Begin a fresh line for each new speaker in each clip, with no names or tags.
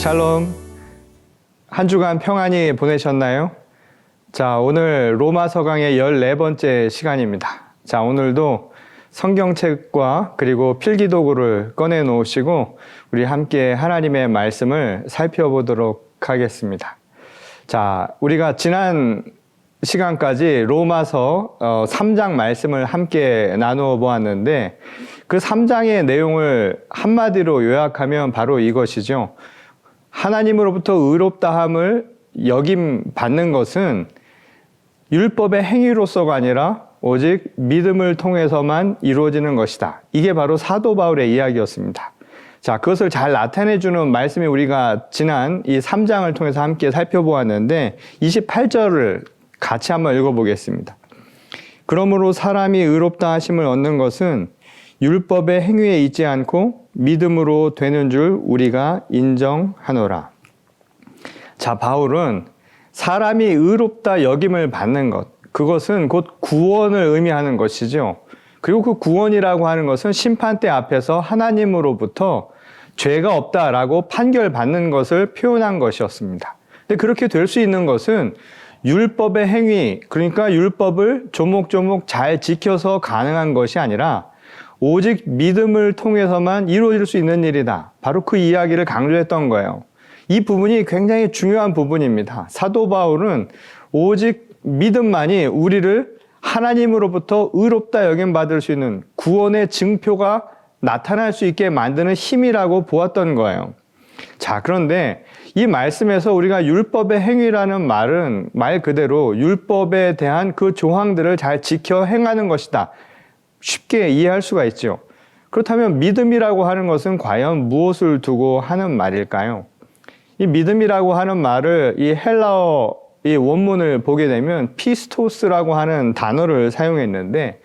샬롬. 한 주간 평안히 보내셨나요? 자, 오늘 로마서 강의 14번째 시간입니다. 자, 오늘도 성경책과 그리고 필기도구를 꺼내 놓으시고 우리 함께 하나님의 말씀을 살펴보도록 하겠습니다. 자, 우리가 지난 시간까지 로마서 3장 말씀을 함께 나누어 보았는데 그 3장의 내용을 한마디로 요약하면 바로 이것이죠. 하나님으로부터 의롭다함을 여김받는 것은 율법의 행위로서가 아니라 오직 믿음을 통해서만 이루어지는 것이다. 이게 바로 사도 바울의 이야기였습니다. 자, 그것을 잘 나타내주는 말씀이 우리가 지난 이 3장을 통해서 함께 살펴보았는데 28절을 같이 한번 읽어보겠습니다. 그러므로 사람이 의롭다 하심을 얻는 것은 율법의 행위에 있지 않고 믿음으로 되는 줄 우리가 인정하노라. 자, 바울은 사람이 의롭다 여김을 받는 것, 그것은 곧 구원을 의미하는 것이죠. 그리고 그 구원이라고 하는 것은 심판대 앞에서 하나님으로부터 죄가 없다라고 판결받는 것을 표현한 것이었습니다. 근데 그렇게 될 수 있는 것은 율법의 행위, 그러니까 율법을 조목조목 잘 지켜서 가능한 것이 아니라 오직 믿음을 통해서만 이루어질 수 있는 일이다. 바로 그 이야기를 강조했던 거예요. 이 부분이 굉장히 중요한 부분입니다. 사도 바울은 오직 믿음만이 우리를 하나님으로부터 의롭다 여김받을 수 있는 구원의 증표가 나타날 수 있게 만드는 힘이라고 보았던 거예요. 자, 그런데 이 말씀에서 우리가 율법의 행위라는 말은 말 그대로 율법에 대한 그 조항들을 잘 지켜 행하는 것이다. 쉽게 이해할 수가 있죠. 그렇다면 믿음이라고 하는 것은 과연 무엇을 두고 하는 말일까요? 이 믿음이라고 하는 말을 이 헬라어 이 원문을 보게 되면 피스토스라고 하는 단어를 사용했는데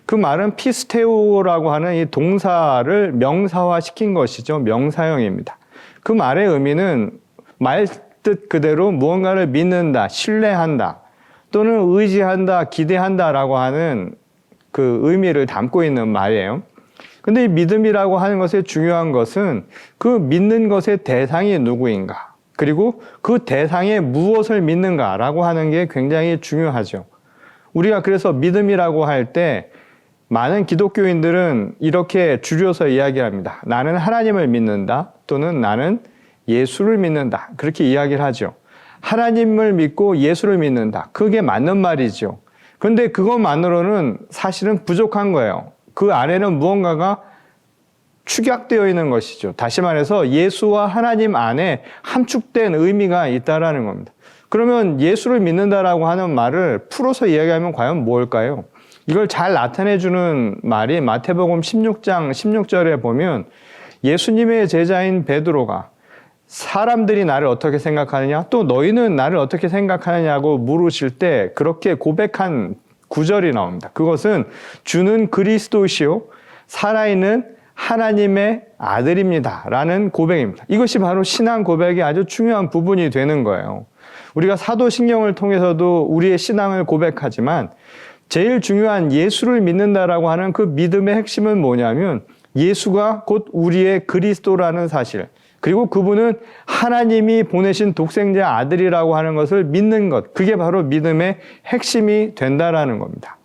그 말은 피스테오라고 하는 이 동사를 명사화시킨 것이죠. 명사형입니다. 그 말의 의미는 말 뜻 그대로 무언가를 믿는다, 신뢰한다, 또는 의지한다, 기대한다라고 하는 그 의미를 담고 있는 말이에요. 근데 이 믿음이라고 하는 것의 중요한 것은 그 믿는 것의 대상이 누구인가, 그리고 그 대상에 무엇을 믿는가라고 하는 게 굉장히 중요하죠. 우리가 그래서 믿음이라고 할 때 많은 기독교인들은 이렇게 줄여서 이야기합니다. 나는 하나님을 믿는다, 또는 나는 예수를 믿는다. 그렇게 이야기를 하죠. 하나님을 믿고 예수를 믿는다. 그게 맞는 말이죠. 그런데 그것만으로는 사실은 부족한 거예요. 그 안에는 무언가가 축약되어 있는 것이죠. 다시 말해서 예수와 하나님 안에 함축된 의미가 있다라는 겁니다. 그러면 예수를 믿는다라고 하는 말을 풀어서 이야기하면 과연 뭘까요? 이걸 잘 나타내주는 말이 마태복음 16장 16절에 보면 예수님의 제자인 베드로가 사람들이 나를 어떻게 생각하느냐, 또 너희는 나를 어떻게 생각하느냐고 물으실 때 그렇게 고백한 구절이 나옵니다. 그것은 주는 그리스도시요 살아있는 하나님의 아들입니다 라는 고백입니다. 이것이 바로 신앙 고백의 아주 중요한 부분이 되는 거예요. 우리가 사도신경을 통해서도 우리의 신앙을 고백하지만 제일 중요한 예수를 믿는다라고 하는 그 믿음의 핵심은 뭐냐면 예수가 곧 우리의 그리스도라는 사실, 그리고 그분은 하나님이 보내신 독생자 아들이라고 하는 것을 믿는 것, 그게 바로 믿음의 핵심이 된다라는 겁니다.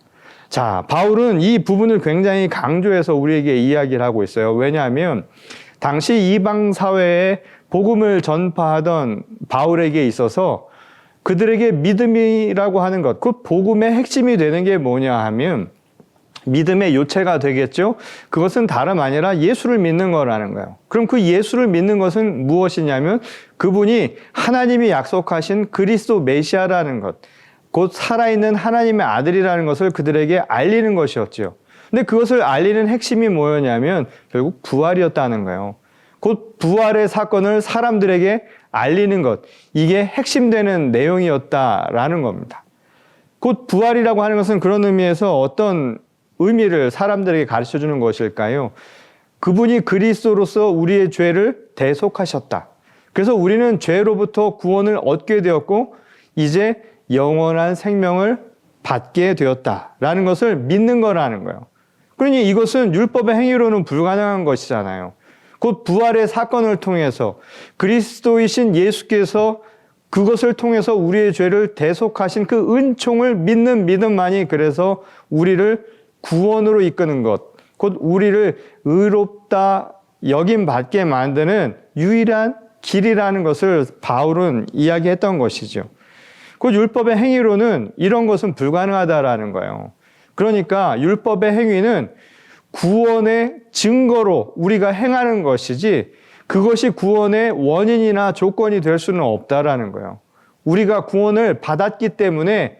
자, 바울은 이 부분을 굉장히 강조해서 우리에게 이야기를 하고 있어요. 왜냐하면 당시 이방 사회에 복음을 전파하던 바울에게 있어서 그들에게 믿음이라고 하는 것, 그 복음의 핵심이 되는 게 뭐냐 하면 믿음의 요체가 되겠죠. 그것은 다름 아니라 예수를 믿는 거라는 거예요. 그럼 그 예수를 믿는 것은 무엇이냐면 그분이 하나님이 약속하신 그리스도 메시아라는 것, 곧 살아있는 하나님의 아들이라는 것을 그들에게 알리는 것이었죠. 근데 그것을 알리는 핵심이 뭐였냐면 결국 부활이었다는 거예요. 곧 부활의 사건을 사람들에게 알리는 것, 이게 핵심되는 내용이었다라는 겁니다. 곧 부활이라고 하는 것은 그런 의미에서 어떤 의미를 사람들에게 가르쳐주는 것일까요? 그분이 그리스도로서 우리의 죄를 대속하셨다. 그래서 우리는 죄로부터 구원을 얻게 되었고 이제 영원한 생명을 받게 되었다라는 것을 믿는 거라는 거예요. 그러니 이것은 율법의 행위로는 불가능한 것이잖아요. 곧 부활의 사건을 통해서 그리스도이신 예수께서 그것을 통해서 우리의 죄를 대속하신 그 은총을 믿는 믿음만이 그래서 우리를 구원으로 이끄는 것, 곧 우리를 의롭다 여김받게 만드는 유일한 길이라는 것을 바울은 이야기했던 것이죠. 곧 율법의 행위로는 이런 것은 불가능하다라는 거예요. 그러니까 율법의 행위는 구원의 증거로 우리가 행하는 것이지 그것이 구원의 원인이나 조건이 될 수는 없다라는 거예요. 우리가 구원을 받았기 때문에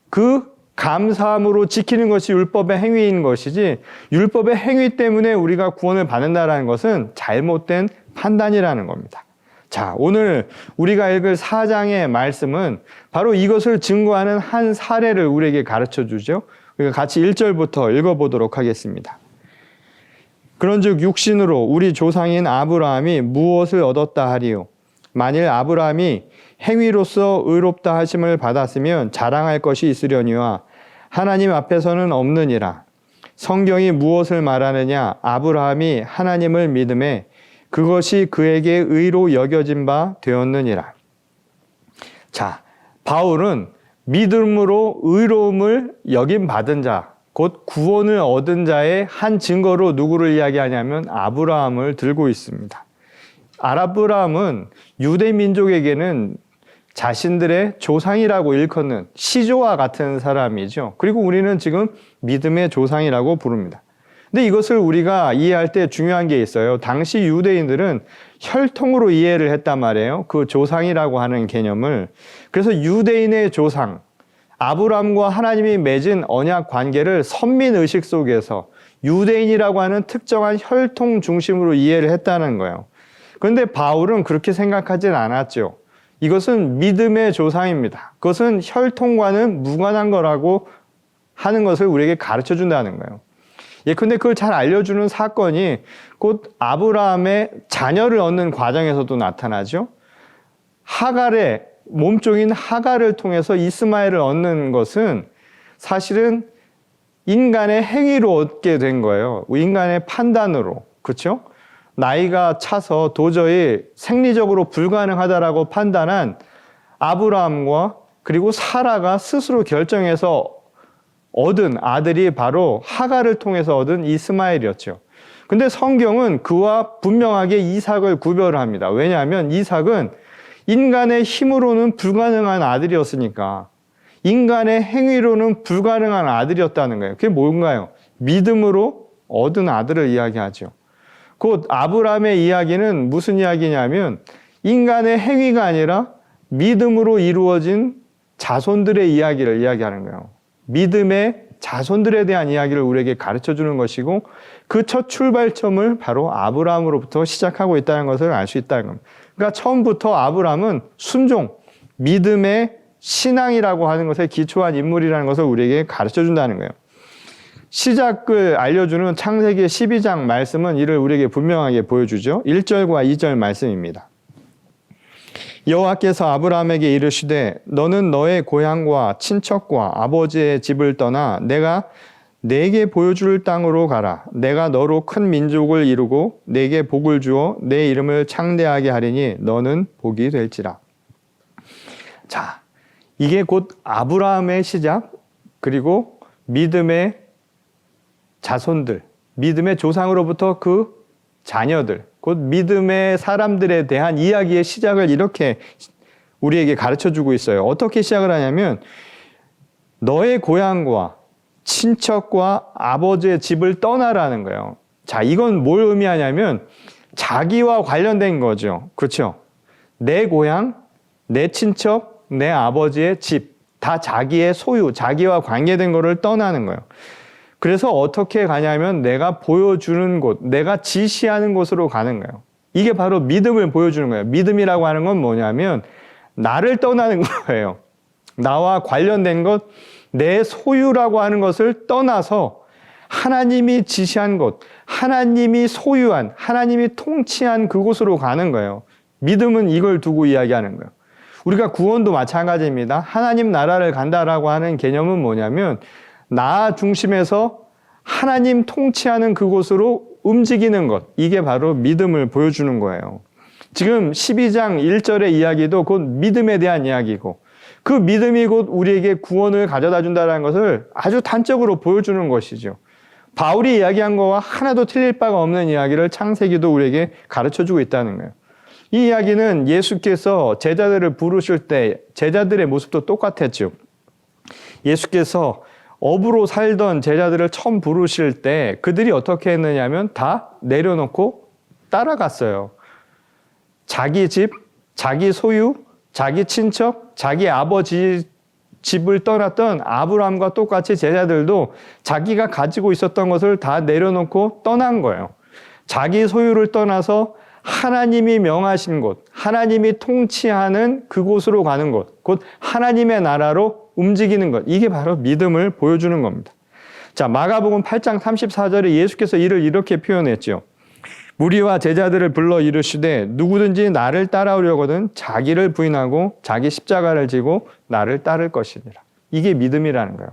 그 감사함으로 지키는 것이 율법의 행위인 것이지 율법의 행위 때문에 우리가 구원을 받는다라는 것은 잘못된 판단이라는 겁니다. 자, 오늘 우리가 읽을 4장의 말씀은 바로 이것을 증거하는 한 사례를 우리에게 가르쳐 주죠. 우리가 같이 1절부터 읽어보도록 하겠습니다. 그런즉 육신으로 우리 조상인 아브라함이 무엇을 얻었다 하리요? 만일 아브라함이 행위로서 의롭다 하심을 받았으면 자랑할 것이 있으려니와 하나님 앞에서는 없느니라. 성경이 무엇을 말하느냐? 아브라함이 하나님을 믿음에 그것이 그에게 의로 여겨진 바 되었느니라. 자, 바울은 믿음으로 의로움을 여김 받은 자, 곧 구원을 얻은 자의 한 증거로 누구를 이야기하냐면 아브라함을 들고 있습니다. 아브라함은 유대 민족에게는 자신들의 조상이라고 일컫는 시조와 같은 사람이죠. 그리고 우리는 지금 믿음의 조상이라고 부릅니다. 근데 이것을 우리가 이해할 때 중요한 게 있어요. 당시 유대인들은 혈통으로 이해를 했단 말이에요. 그 조상이라고 하는 개념을. 그래서 유대인의 조상, 아브라함과 하나님이 맺은 언약 관계를 선민의식 속에서 유대인이라고 하는 특정한 혈통 중심으로 이해를 했다는 거예요. 그런데 바울은 그렇게 생각하진 않았죠. 이것은 믿음의 조상입니다. 그것은 혈통과는 무관한 거라고 하는 것을 우리에게 가르쳐 준다는 거예요. 근데 그걸 잘 알려주는 사건이 곧 아브라함의 자녀를 얻는 과정에서도 나타나죠. 하갈의 몸종인 하갈을 통해서 이스마엘을 얻는 것은 사실은 인간의 행위로 얻게 된 거예요. 인간의 판단으로. 그렇죠? 나이가 차서 도저히 생리적으로 불가능하다라고 판단한 아브라함과 그리고 사라가 스스로 결정해서 얻은 아들이 바로 하갈을 통해서 얻은 이스마엘이었죠. 근데 성경은 그와 분명하게 이삭을 구별을 합니다. 왜냐하면 이삭은 인간의 힘으로는 불가능한 아들이었으니까 인간의 행위로는 불가능한 아들이었다는 거예요. 그게 뭔가요? 믿음으로 얻은 아들을 이야기하죠. 곧 아브라함의 이야기는 무슨 이야기냐면 인간의 행위가 아니라 믿음으로 이루어진 자손들의 이야기를 이야기하는 거예요. 믿음의 자손들에 대한 이야기를 우리에게 가르쳐 주는 것이고 그 첫 출발점을 바로 아브라함으로부터 시작하고 있다는 것을 알 수 있다는 겁니다. 그러니까 처음부터 아브라함은 순종, 믿음의 신앙이라고 하는 것에 기초한 인물이라는 것을 우리에게 가르쳐 준다는 거예요. 시작을 알려주는 창세기 12장 말씀은 이를 우리에게 분명하게 보여주죠. 1절과 2절 말씀입니다. 여호와께서 아브라함에게 이르시되 너는 너의 고향과 친척과 아버지의 집을 떠나 내가 내게 보여줄 땅으로 가라. 내가 너로 큰 민족을 이루고 내게 복을 주어 내 이름을 창대하게 하리니 너는 복이 될지라. 자, 이게 곧 아브라함의 시작, 그리고 믿음의 자손들, 믿음의 조상으로부터 그 자녀들, 곧 믿음의 사람들에 대한 이야기의 시작을 이렇게 우리에게 가르쳐주고 있어요. 어떻게 시작을 하냐면 너의 고향과 친척과 아버지의 집을 떠나라는 거예요. 자, 이건 뭘 의미하냐면 자기와 관련된 거죠. 그렇죠? 내 고향, 내 친척, 내 아버지의 집, 다 자기의 소유, 자기와 관계된 거를 떠나는 거예요. 그래서 어떻게 가냐면 내가 보여주는 곳, 내가 지시하는 곳으로 가는 거예요. 이게 바로 믿음을 보여주는 거예요. 믿음이라고 하는 건 뭐냐면 나를 떠나는 거예요. 나와 관련된 것, 내 소유라고 하는 것을 떠나서 하나님이 지시한 곳, 하나님이 소유한, 하나님이 통치한 그곳으로 가는 거예요. 믿음은 이걸 두고 이야기하는 거예요. 우리가 구원도 마찬가지입니다. 하나님 나라를 간다라고 하는 개념은 뭐냐면 나 중심에서 하나님 통치하는 그곳으로 움직이는 것, 이게 바로 믿음을 보여주는 거예요. 지금 12장 1절의 이야기도 곧 믿음에 대한 이야기고 그 믿음이 곧 우리에게 구원을 가져다 준다는 것을 아주 단적으로 보여주는 것이죠. 바울이 이야기한 거와 하나도 틀릴 바가 없는 이야기를 창세기도 우리에게 가르쳐주고 있다는 거예요. 이 이야기는 예수께서 제자들을 부르실 때 제자들의 모습도 똑같았죠. 예수께서 업으로 살던 제자들을 처음 부르실 때 그들이 어떻게 했느냐면 다 내려놓고 따라갔어요. 자기 집, 자기 소유, 자기 친척, 자기 아버지 집을 떠났던 아브라함과 똑같이 제자들도 자기가 가지고 있었던 것을 다 내려놓고 떠난 거예요. 자기 소유를 떠나서 하나님이 명하신 곳, 하나님이 통치하는 그곳으로 가는 곳, 곧 하나님의 나라로 움직이는 것. 이게 바로 믿음을 보여주는 겁니다. 자, 마가복음 8장 34절에 예수께서 이를 이렇게 표현했죠. 무리와 제자들을 불러 이르시되 누구든지 나를 따라오려거든 자기를 부인하고 자기 십자가를 지고 나를 따를 것이니라. 이게 믿음이라는 거예요.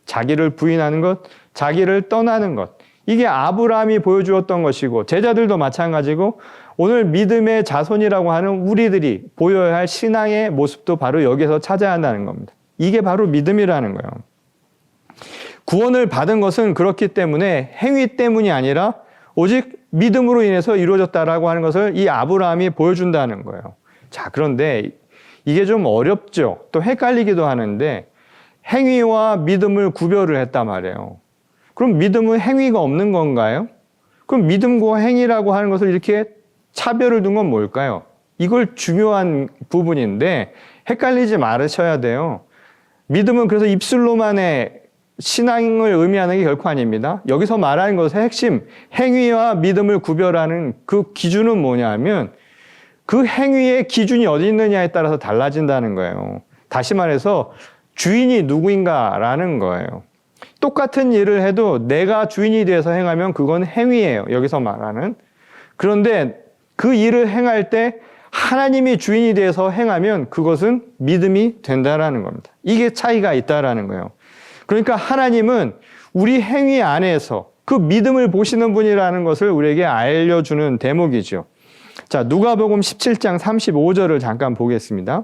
자기를 부인하는 것, 자기를 떠나는 것. 이게 아브라함이 보여주었던 것이고 제자들도 마찬가지고 오늘 믿음의 자손이라고 하는 우리들이 보여야 할 신앙의 모습도 바로 여기서 찾아야 한다는 겁니다. 이게 바로 믿음이라는 거예요. 구원을 받은 것은 그렇기 때문에 행위 때문이 아니라 오직 믿음으로 인해서 이루어졌다라고 하는 것을 이 아브라함이 보여준다는 거예요. 자, 그런데 이게 좀 어렵죠. 또 헷갈리기도 하는데 행위와 믿음을 구별을 했단 말이에요. 그럼 믿음은 행위가 없는 건가요? 그럼 믿음과 행위라고 하는 것을 이렇게 차별을 둔 건 뭘까요? 이걸 중요한 부분인데 헷갈리지 말으셔야 돼요. 믿음은 그래서 입술로만의 신앙을 의미하는 게 결코 아닙니다. 여기서 말하는 것의 핵심, 행위와 믿음을 구별하는 그 기준은 뭐냐면 그 행위의 기준이 어디 있느냐에 따라서 달라진다는 거예요. 다시 말해서 주인이 누구인가라는 거예요. 똑같은 일을 해도 내가 주인이 돼서 행하면 그건 행위예요. 여기서 말하는. 그런데 그 일을 행할 때 하나님이 주인이 돼서 행하면 그것은 믿음이 된다라는 겁니다. 이게 차이가 있다라는 거예요. 그러니까 하나님은 우리 행위 안에서 그 믿음을 보시는 분이라는 것을 우리에게 알려주는 대목이죠. 자, 누가복음 17장 35절을 잠깐 보겠습니다.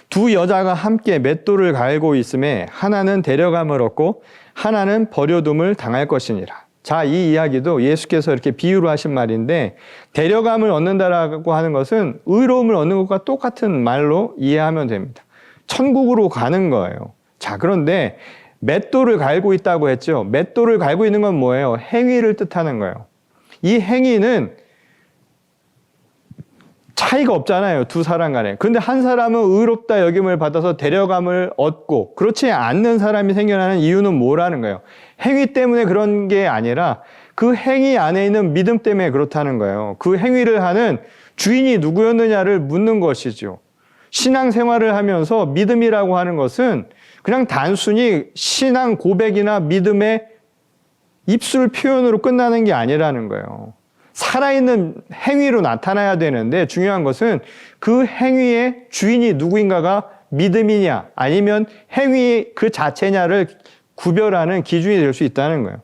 두 여자가 함께 맷돌을 갈고 있음에 하나는 데려감을 얻고 하나는 버려둠을 당할 것이니라. 자, 이 이야기도 예수께서 이렇게 비유로 하신 말인데 데려감을 얻는다라고 하는 것은 의로움을 얻는 것과 똑같은 말로 이해하면 됩니다. 천국으로 가는 거예요. 자, 그런데 맷돌을 갈고 있다고 했죠. 맷돌을 갈고 있는 건 뭐예요? 행위를 뜻하는 거예요. 이 행위는 차이가 없잖아요. 두 사람 간에. 그런데 한 사람은 의롭다 여김을 받아서 데려감을 얻고 그렇지 않는 사람이 생겨나는 이유는 뭐라는 거예요? 행위 때문에 그런 게 아니라 그 행위 안에 있는 믿음 때문에 그렇다는 거예요. 그 행위를 하는 주인이 누구였느냐를 묻는 것이죠. 신앙생활을 하면서 믿음이라고 하는 것은 그냥 단순히 신앙 고백이나 믿음의 입술 표현으로 끝나는 게 아니라는 거예요. 살아있는 행위로 나타나야 되는데 중요한 것은 그 행위의 주인이 누구인가가 믿음이냐 아니면 행위 그 자체냐를 구별하는 기준이 될 수 있다는 거예요.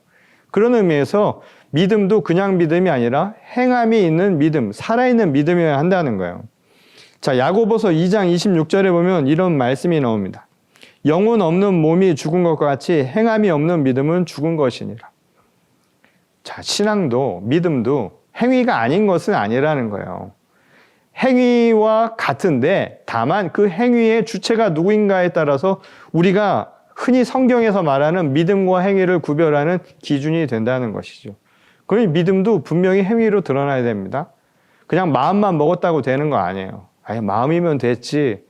그런 의미에서 믿음도 그냥 믿음이 아니라 행함이 있는 믿음, 살아있는 믿음이어야 한다는 거예요. 자, 야고보서 2장 26절에 보면 이런 말씀이 나옵니다. 영혼 없는 몸이 죽은 것과 같이 행함이 없는 믿음은 죽은 것이니라. 자, 신앙도 믿음도 행위가 아닌 것은 아니라는 거예요. 행위와 같은데 다만 그 행위의 주체가 누구인가에 따라서 우리가 흔히 성경에서 말하는 믿음과 행위를 구별하는 기준이 된다는 것이죠. 그러니 믿음도 분명히 행위로 드러나야 됩니다. 그냥 마음만 먹었다고 되는 거 아니에요. 아니, 마음이면 됐지.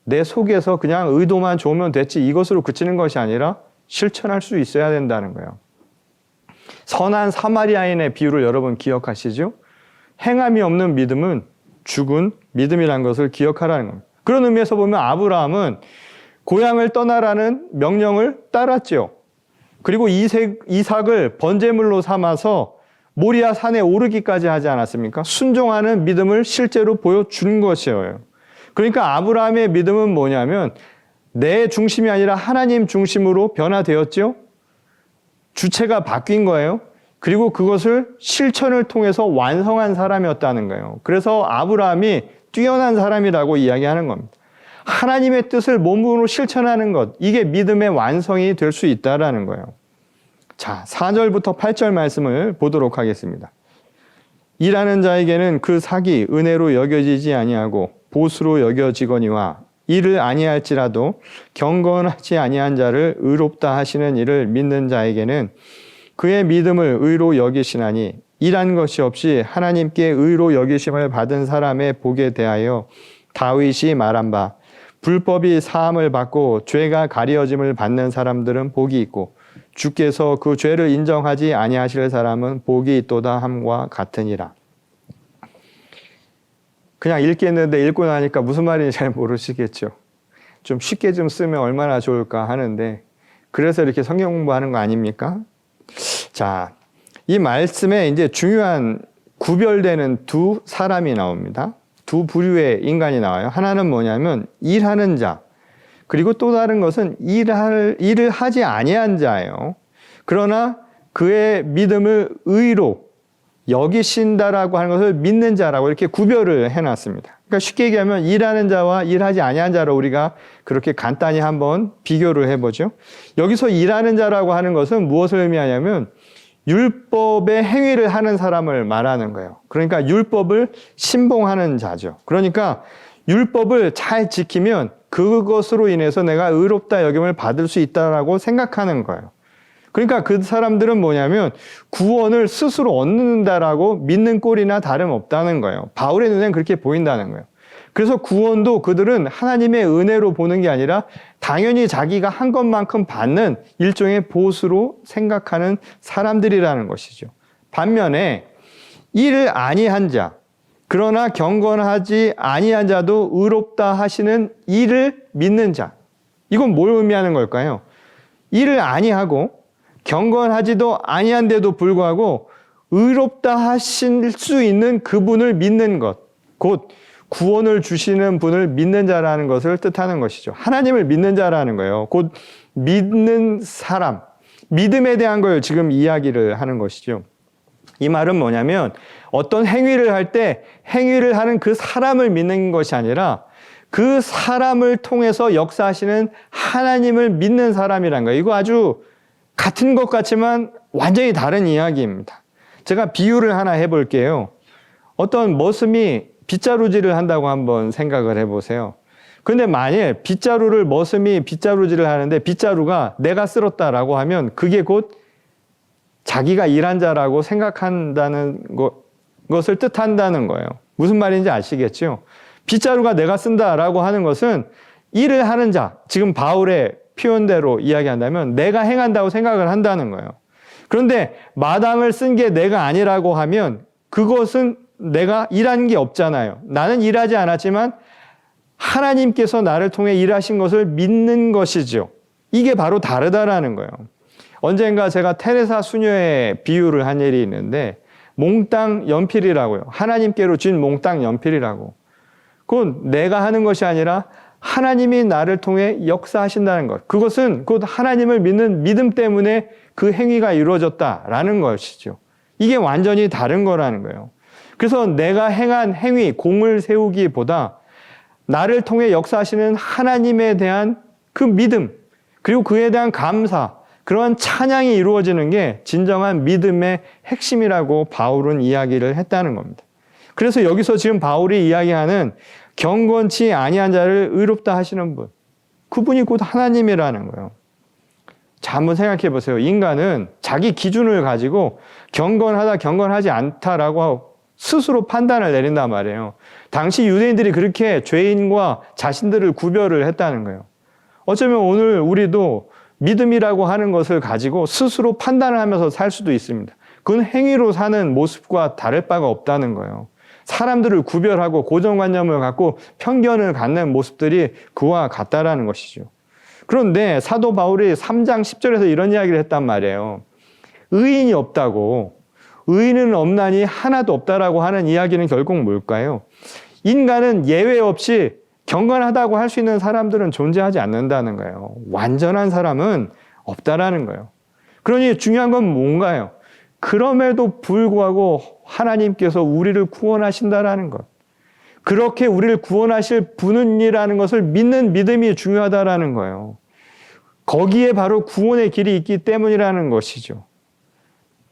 내 속에서 그냥 의도만 좋으면 됐지. 이것으로 그치는 것이 아니라 실천할 수 있어야 된다는 거예요. 선한 사마리아인의 비유를 여러분 기억하시죠? 행함이 없는 믿음은 죽은 믿음이라는 것을 기억하라는 겁니다. 그런 의미에서 보면 아브라함은 고향을 떠나라는 명령을 따랐죠. 그리고 이삭을 번제물로 삼아서 모리아 산에 오르기까지 하지 않았습니까? 순종하는 믿음을 실제로 보여준 것이에요. 그러니까 아브라함의 믿음은 뭐냐면 내 중심이 아니라 하나님 중심으로 변화되었죠. 주체가 바뀐 거예요. 그리고 그것을 실천을 통해서 완성한 사람이었다는 거예요. 그래서 아브라함이 뛰어난 사람이라고 이야기하는 겁니다. 하나님의 뜻을 몸으로 실천하는 것, 이게 믿음의 완성이 될 수 있다라는 거예요. 자, 4절부터 8절 말씀을 보도록 하겠습니다. 일하는 자에게는 그 삭이 은혜로 여겨지지 아니하고 보수로 여겨지거니와 일을 아니할지라도 경건하지 아니한 자를 의롭다 하시는 이를 믿는 자에게는 그의 믿음을 의로 여기시나니 일한 것이 없이 하나님께 의로 여기심을 받은 사람의 복에 대하여 다윗이 말한 바 불법이 사함을 받고 죄가 가려짐을 받는 사람들은 복이 있고 주께서 그 죄를 인정하지 아니하실 사람은 복이 있도다 함과 같으니라. 그냥 읽겠는데 읽고 나니까 무슨 말인지 잘 모르시겠죠. 좀 쉽게 좀 쓰면 얼마나 좋을까 하는데 그래서 이렇게 성경 공부하는 거 아닙니까? 자, 이 말씀에 이제 중요한 구별되는 두 사람이 나옵니다. 두 부류의 인간이 나와요. 하나는 뭐냐면 일하는 자, 그리고 또 다른 것은 일을 하지 아니한 자예요. 그러나 그의 믿음을 의로 여기신다라고 하는 것을 믿는 자라고 이렇게 구별을 해놨습니다. 그러니까 쉽게 얘기하면 일하는 자와 일하지 아니한 자로 우리가 그렇게 간단히 한번 비교를 해보죠. 여기서 일하는 자라고 하는 것은 무엇을 의미하냐면 율법의 행위를 하는 사람을 말하는 거예요. 그러니까 율법을 신봉하는 자죠. 그러니까 율법을 잘 지키면 그것으로 인해서 내가 의롭다 여김을 받을 수 있다라고 생각하는 거예요. 그러니까 그 사람들은 뭐냐면 구원을 스스로 얻는다라고 믿는 꼴이나 다름없다는 거예요. 바울의 눈에는 그렇게 보인다는 거예요. 그래서 구원도 그들은 하나님의 은혜로 보는 게 아니라 당연히 자기가 한 것만큼 받는 일종의 보수로 생각하는 사람들이라는 것이죠. 반면에 일을 아니한 자, 그러나 경건하지 아니한 자도 의롭다 하시는 이를 믿는 자. 이건 뭘 의미하는 걸까요? 일을 아니하고 경건하지도 아니한데도 불구하고 의롭다 하실 수 있는 그분을 믿는 것, 곧 구원을 주시는 분을 믿는 자라는 것을 뜻하는 것이죠. 하나님을 믿는 자라는 거예요. 곧 믿는 사람, 믿음에 대한 걸 지금 이야기를 하는 것이죠. 이 말은 뭐냐면 어떤 행위를 할 때 행위를 하는 그 사람을 믿는 것이 아니라 그 사람을 통해서 역사하시는 하나님을 믿는 사람이란 거예요. 이거 아주 같은 것 같지만 완전히 다른 이야기입니다. 제가 비유를 하나 해볼게요. 어떤 머슴이 빗자루질을 한다고 한번 생각을 해보세요. 근데 만일 머슴이 빗자루질을 하는데 빗자루가 내가 쓸었다라고 하면 그게 곧 자기가 일한 자라고 생각한다는 것을 뜻한다는 거예요. 무슨 말인지 아시겠죠? 빗자루가 내가 쓴다라고 하는 것은 일을 하는 자, 지금 바울의 표현대로 이야기한다면 내가 행한다고 생각을 한다는 거예요. 그런데 마당을 쓴 게 내가 아니라고 하면 그것은 내가 일한 게 없잖아요. 나는 일하지 않았지만 하나님께서 나를 통해 일하신 것을 믿는 것이죠. 이게 바로 다르다라는 거예요. 언젠가 제가 테레사 수녀의 비유를 한 일이 있는데 몽땅 연필이라고요. 하나님께로 준 몽땅 연필이라고. 그건 내가 하는 것이 아니라 하나님이 나를 통해 역사하신다는 것. 그것은 곧 하나님을 믿는 믿음 때문에 그 행위가 이루어졌다라는 것이죠. 이게 완전히 다른 거라는 거예요. 그래서 내가 행한 행위, 공을 세우기보다 나를 통해 역사하시는 하나님에 대한 그 믿음, 그리고 그에 대한 감사, 그러한 찬양이 이루어지는 게 진정한 믿음의 핵심이라고 바울은 이야기를 했다는 겁니다. 그래서 여기서 지금 바울이 이야기하는 경건치 아니한 자를 의롭다 하시는 분, 그분이 곧 하나님이라는 거예요. 자, 한번 생각해 보세요. 인간은 자기 기준을 가지고 경건하다, 경건하지 않다라고 스스로 판단을 내린단 말이에요. 당시 유대인들이 그렇게 죄인과 자신들을 구별을 했다는 거예요. 어쩌면 오늘 우리도 믿음이라고 하는 것을 가지고 스스로 판단을 하면서 살 수도 있습니다. 그건 행위로 사는 모습과 다를 바가 없다는 거예요. 사람들을 구별하고 고정관념을 갖고 편견을 갖는 모습들이 그와 같다라는 것이죠. 그런데 사도 바울이 3장 10절에서 이런 이야기를 했단 말이에요. 의인이 없다고, 의인은 없나니 하나도 없다라고 하는 이야기는 결국 뭘까요? 인간은 예외 없이 경건하다고 할 수 있는 사람들은 존재하지 않는다는 거예요. 완전한 사람은 없다라는 거예요. 그러니 중요한 건 뭔가요? 그럼에도 불구하고 하나님께서 우리를 구원하신다라는 것. 그렇게 우리를 구원하실 분이라는 것을 믿는 믿음이 중요하다라는 거예요. 거기에 바로 구원의 길이 있기 때문이라는 것이죠.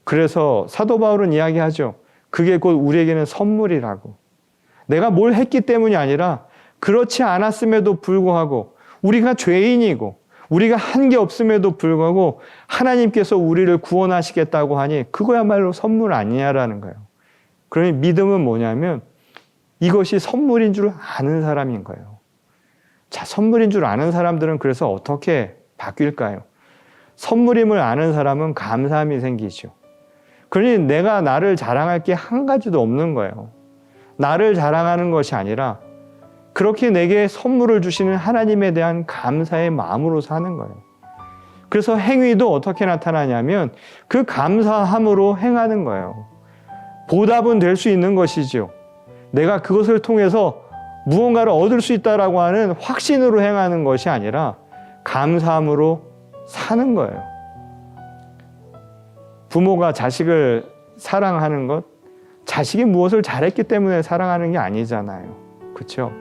그래서 사도 바울은 이야기하죠. 그게 곧 우리에게는 선물이라고. 내가 뭘 했기 때문이 아니라 그렇지 않았음에도 불구하고 우리가 죄인이고 우리가 한 게 없음에도 불구하고 하나님께서 우리를 구원하시겠다고 하니 그거야말로 선물 아니냐라는 거예요. 그러니 믿음은 뭐냐면 이것이 선물인 줄 아는 사람인 거예요. 자, 선물인 줄 아는 사람들은 그래서 어떻게 바뀔까요? 선물임을 아는 사람은 감사함이 생기죠. 그러니 내가 나를 자랑할 게 한 가지도 없는 거예요. 나를 자랑하는 것이 아니라 그렇게 내게 선물을 주시는 하나님에 대한 감사의 마음으로 사는 거예요. 그래서 행위도 어떻게 나타나냐면 그 감사함으로 행하는 거예요. 보답은 될 수 있는 것이죠. 내가 그것을 통해서 무언가를 얻을 수 있다라고 하는 확신으로 행하는 것이 아니라 감사함으로 사는 거예요. 부모가 자식을 사랑하는 것, 자식이 무엇을 잘했기 때문에 사랑하는 게 아니잖아요. 그렇죠?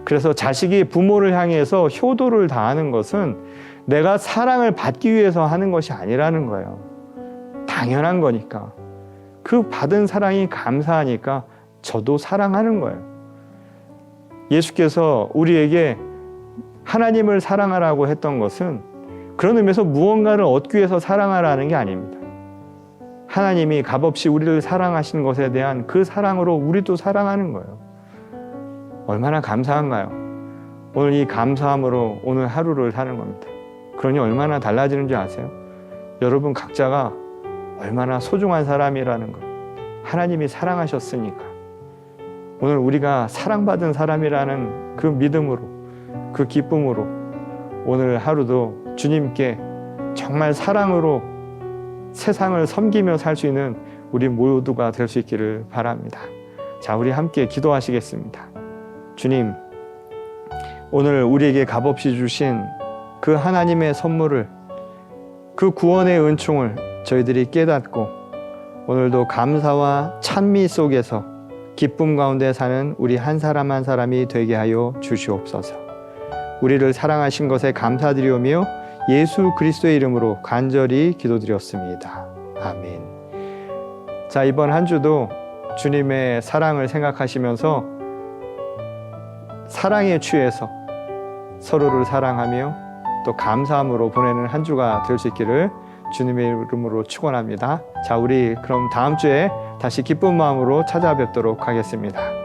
그래서 자식이 부모를 향해서 효도를 다하는 것은 내가 사랑을 받기 위해서 하는 것이 아니라는 거예요. 당연한 거니까. 그 받은 사랑이 감사하니까 저도 사랑하는 거예요. 예수께서 우리에게 하나님을 사랑하라고 했던 것은 그런 의미에서 무언가를 얻기 위해서 사랑하라는 게 아닙니다. 하나님이 값없이 우리를 사랑하신 것에 대한 그 사랑으로 우리도 사랑하는 거예요. 얼마나 감사한가요? 오늘 이 감사함으로 오늘 하루를 사는 겁니다. 그러니 얼마나 달라지는 줄 아세요? 여러분 각자가 얼마나 소중한 사람이라는 것. 하나님이 사랑하셨으니까. 오늘 우리가 사랑받은 사람이라는 그 믿음으로, 그 기쁨으로 오늘 하루도 주님께 정말 사랑으로 세상을 섬기며 살 수 있는 우리 모두가 될 수 있기를 바랍니다. 자, 우리 함께 기도하시겠습니다. 주님, 오늘 우리에게 값없이 주신 그 하나님의 선물을, 그 구원의 은총을 저희들이 깨닫고 오늘도 감사와 찬미 속에서 기쁨 가운데 사는 우리 한 사람 한 사람이 되게 하여 주시옵소서. 우리를 사랑하신 것에 감사드리오며 예수 그리스도의 이름으로 간절히 기도드렸습니다. 아멘. 자, 이번 한 주도 주님의 사랑을 생각하시면서 사랑에 취해서 서로를 사랑하며 또 감사함으로 보내는 한 주가 될 수 있기를 주님의 이름으로 축원합니다. 자, 우리 그럼 다음 주에 다시 기쁜 마음으로 찾아뵙도록 하겠습니다.